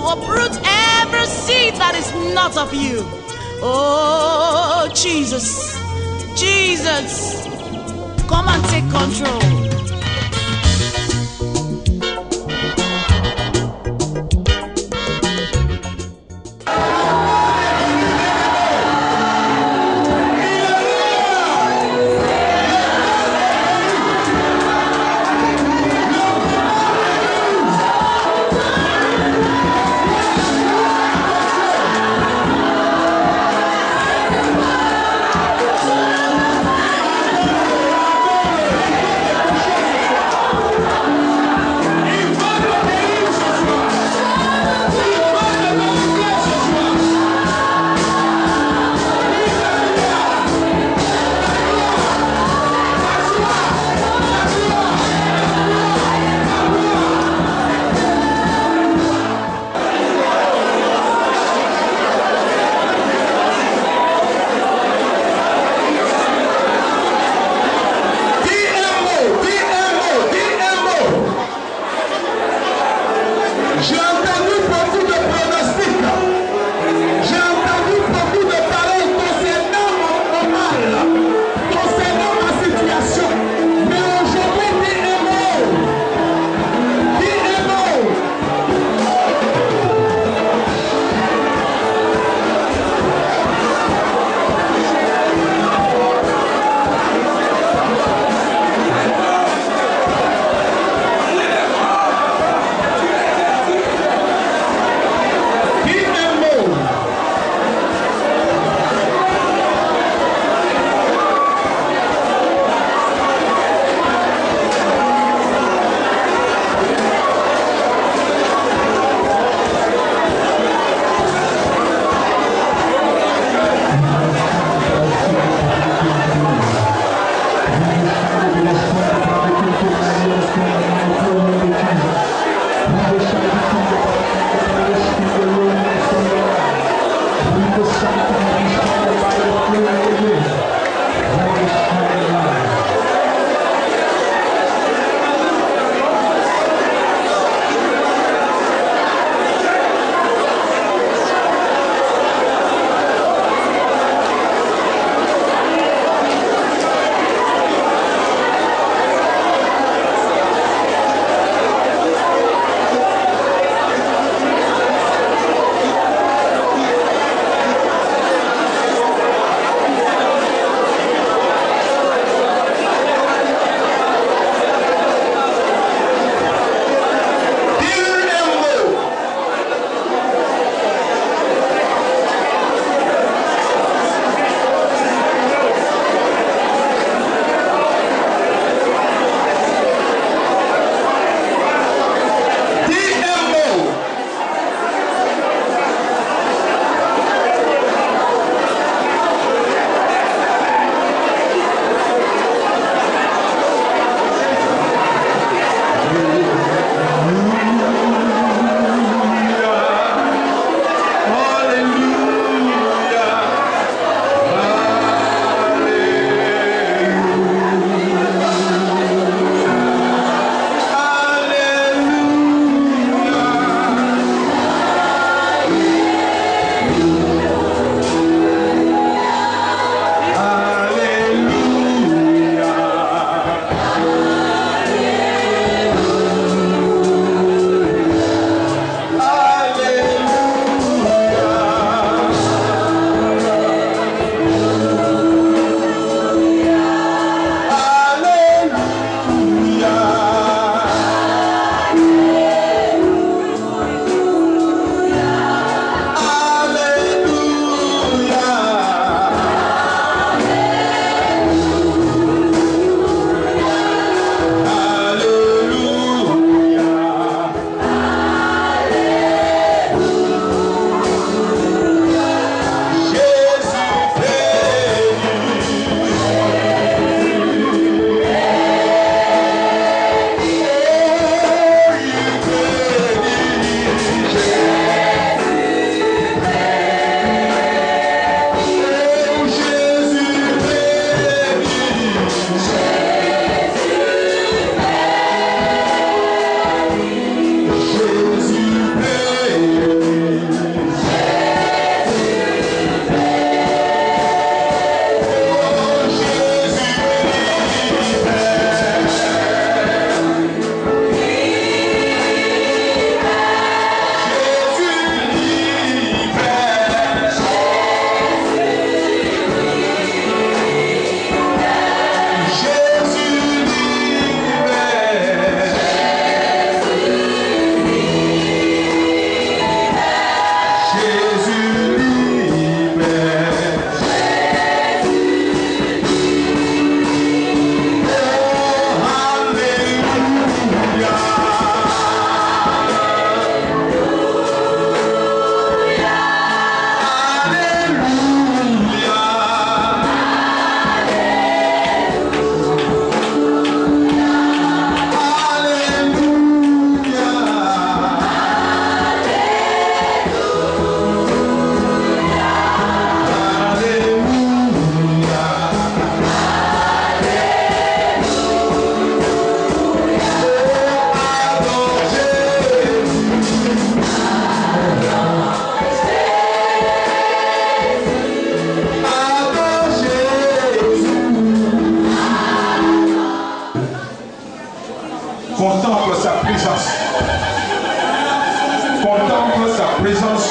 uproot every seed that is not of you. Oh, Jesus, Jesus, come and take control.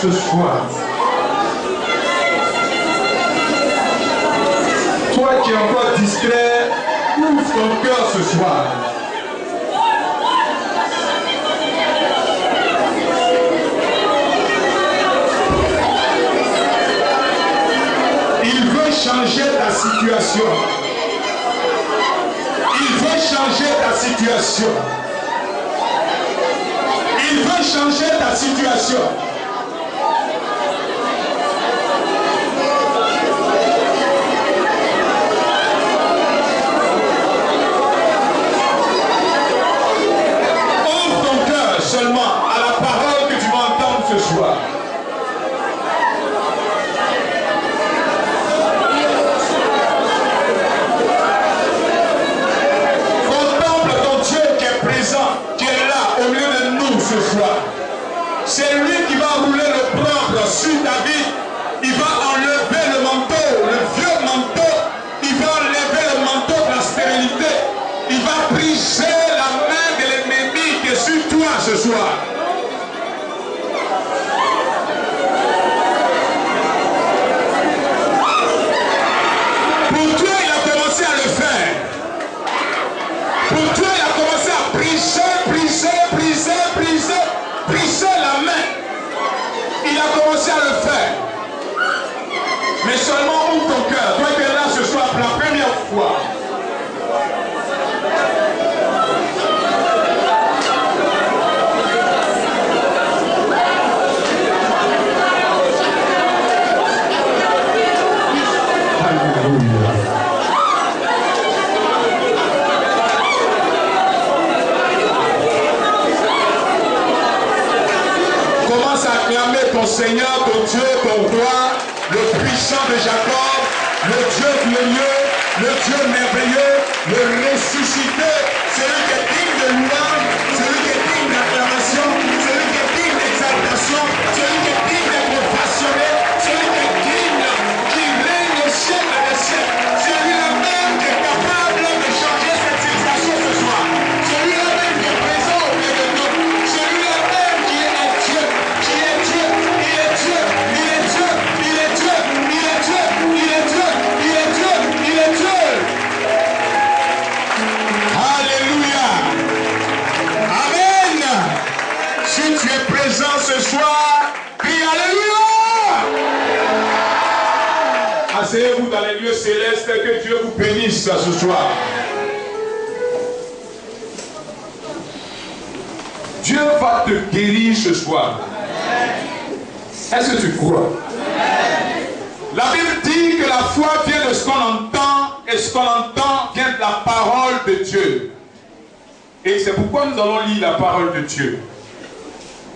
ce soir. Toi qui es encore distrait, ouvre ton cœur ce soir. Il veut changer ta situation. Il veut changer ta situation. Il veut changer ta situation. Ouvre ton cœur seulement à la parole que tu vas entendre ce soir. Ce soir, c'est lui qui va rouler le propre sur ta vie. Il va enlever le manteau, le vieux manteau. Il va enlever le manteau de la stérilité. Il va briser la main de l'ennemi qui est sur toi ce soir. Pour toi, il a commencé à le faire. Pour toi, il a commencé à briser la main. Il a commencé à le faire. Mais seulement ouvre ton cœur. Toi qui es là ce soir pour la première fois. Alléluia. Commence à acclamer ton Seigneur, ton Dieu, ton roi, le puissant de Jacob, le Dieu glorieux, le Dieu merveilleux, le ressuscité, celui qui est digne de louange, celui qui est digne d'acclamation, celui qui est digne d'exaltation, celui qui est digne d'être ovationné, celui qui est digne, qui règne au siècle des siècles, celui-là même qui est capable de changer cette situation ce soir, celui-là même qui est présent au milieu de nous, celui-là même qui est Dieu, qui est Dieu, il est Dieu, il est Dieu, il est Dieu, il est Dieu, il est Dieu, il est Dieu, il est Dieu. Alléluia. Amen. Si tu es présent ce soir, crie Alléluia. Asseyez-vous dans les lieux célestes, que Dieu vous bénisse ce soir. Dieu va te guérir ce soir. Est-ce que tu crois? La Bible dit que la foi vient de ce qu'on entend, et ce qu'on entend vient de la parole de Dieu. Et c'est pourquoi nous allons lire la parole de Dieu.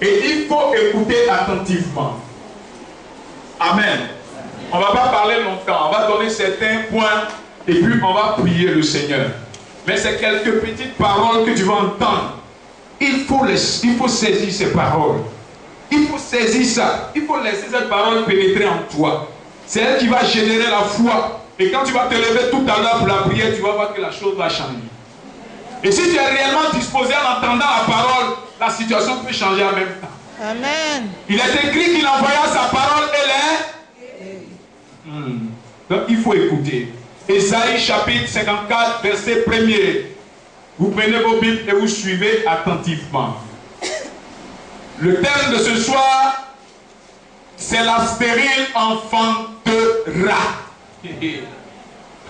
Et il faut écouter attentivement. Amen. On ne va pas parler longtemps, on va donner certains points et puis on va prier le Seigneur. Mais c'est quelques petites paroles que tu vas entendre. Il faut saisir ces paroles. Il faut saisir ça. Il faut laisser cette parole pénétrer en toi. C'est elle qui va générer la foi. Et quand tu vas te lever tout à l'heure pour la prière, tu vas voir que la chose va changer. Et si tu es réellement disposé en entendant la parole, la situation peut changer en même temps. Amen. Il est écrit qu'il envoya sa parole et Donc il faut écouter. Ésaïe chapitre 54, verset 1er. Vous prenez vos Bibles et vous suivez attentivement. Le thème de ce soir, c'est la stérile enfantera.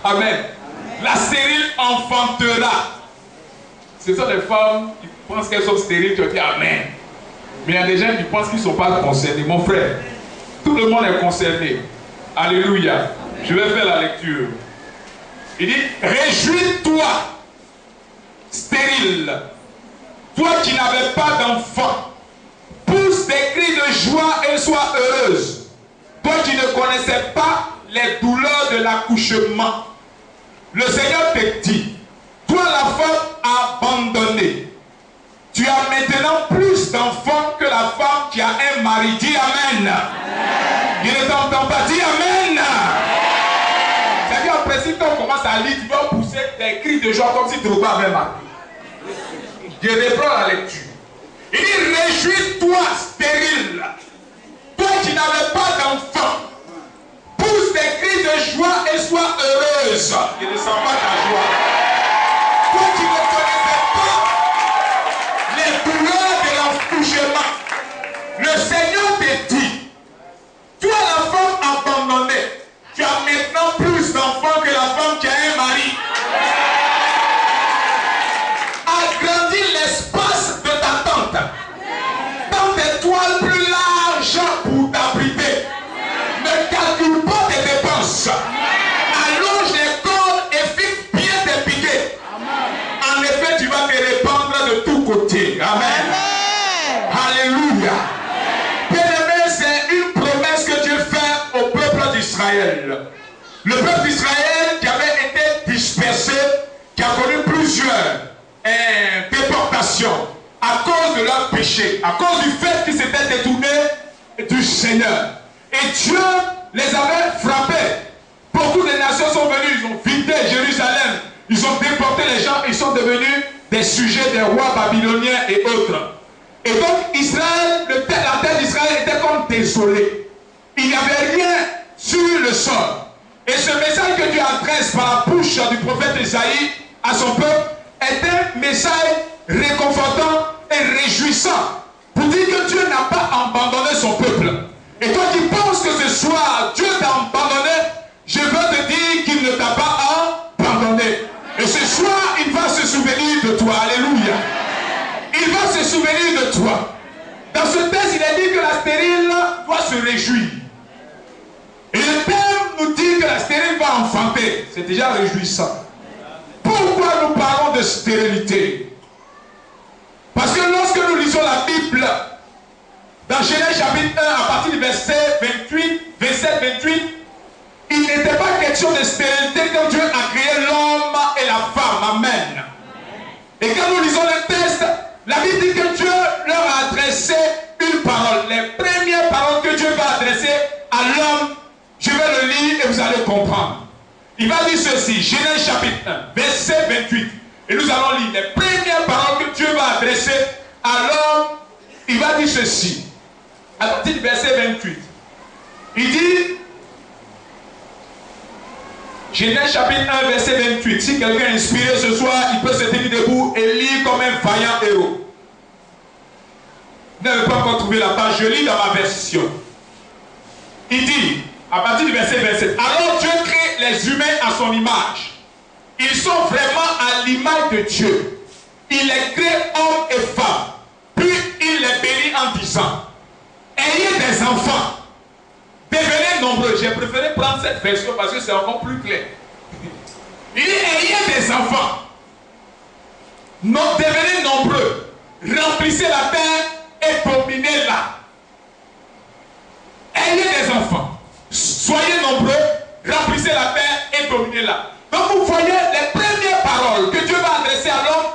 Amen. La stérile enfantera. Ce sont des femmes qui pensent qu'elles sont stériles, tu dis Amen. Mais il y a des gens qui pensent qu'ils ne sont pas concernés. Mon frère, tout le monde est concerné. Alléluia. Je vais faire la lecture. Il dit, réjouis-toi, stérile, toi qui n'avais pas d'enfant, pousse des cris de joie et sois heureuse. Toi qui ne connaissais pas les douleurs de l'accouchement. Le Seigneur te dit, toi la femme abandonnée, tu as maintenant plus d'enfants que la femme qui a un mari. Dis Amen. Amen. Il ne t'entend pas. Dis Amen. C'est-à-dire en principe, quand on commence à lire, tu vas pousser des cris de joie comme si Drogba avait marqué. Je reprends la lecture. Il dit, réjouis-toi, stérile. Toi sens pas ta joie. Toi qui ne connaissais pas les douleurs de l'accouchement, le Seigneur te dit, toi la femme abandonnée, tu as maintenant plus d'enfants que la femme qui a un mari. Agrandis l'espace de ta tente. Dans des toiles plus larges pour t'abriter. Ne calcule pas tes dépenses. Allonge les cordes et fixe bien tes piquets. En effet, tu vas te répandre de tous côtés. Amen. Alléluia. Bien-aimé, c'est une promesse que Dieu fait au peuple d'Israël. Le peuple d'Israël qui avait été dispersé, qui a connu plusieurs déportations à cause de leur péché, à cause du fait qu'ils s'étaient détournés du Seigneur. Et Dieu les avait frappés. Beaucoup de nations sont venues, ils ont vidé Jérusalem, ils ont déporté les gens, ils sont devenus des sujets des rois babyloniens et autres. Et donc Israël, la terre d'Israël était comme désolée. Il n'y avait rien sur le sol. Et ce message que Dieu adresse par la bouche du prophète Isaïe à son peuple est un message réconfortant et réjouissant pour dire que Dieu n'a pas abandonné son peuple. Et toi qui penses que ce soir Dieu t'a abandonné, je veux te dire qu'il ne t'a pas abandonné. Et ce soir il va se souvenir de toi. Alléluia. Il va se souvenir de toi. Dans ce texte il est dit que la stérile doit se réjouir. Et le terme nous dit que la stérile va enfanter. C'est déjà réjouissant. Pourquoi nous parlons de stérilité? Parce que lorsque nous lisons la Bible, dans Genèse chapitre 1, à partir du verset 28, 27-28, il n'était pas question de stérilité quand Dieu a créé l'homme et la femme. Amen. Et quand nous lisons le texte, la Bible dit que Dieu leur a adressé une parole. Les premières paroles que Dieu va adresser à l'homme, je vais le lire et vous allez comprendre. Il va dire ceci, Genèse chapitre 1, verset 28. Et nous allons lire les premières paroles que Dieu va adresser à l'homme. Il va dire ceci, à partir du verset 28. Il dit, Genèse chapitre 1, verset 28. Si quelqu'un est inspiré ce soir, il peut se tenir debout et lire comme un vaillant héros. Vous n'avez pas encore trouvé la page, je lis dans ma version. Il dit, à partir du verset 27, alors Dieu crée les humains à son image. Ils sont vraiment à l'image de Dieu. Il les crée hommes et femmes. Puis il les bénit en disant, ayez des enfants. Devenez nombreux. J'ai préféré prendre cette version parce que c'est encore plus clair. Il dit, ayez des enfants. Devenez nombreux. Remplissez la terre et dominez-la. Ayez des enfants. Soyez nombreux, remplissez la terre et dominez-la. Donc vous voyez les premières paroles que Dieu va adresser à l'homme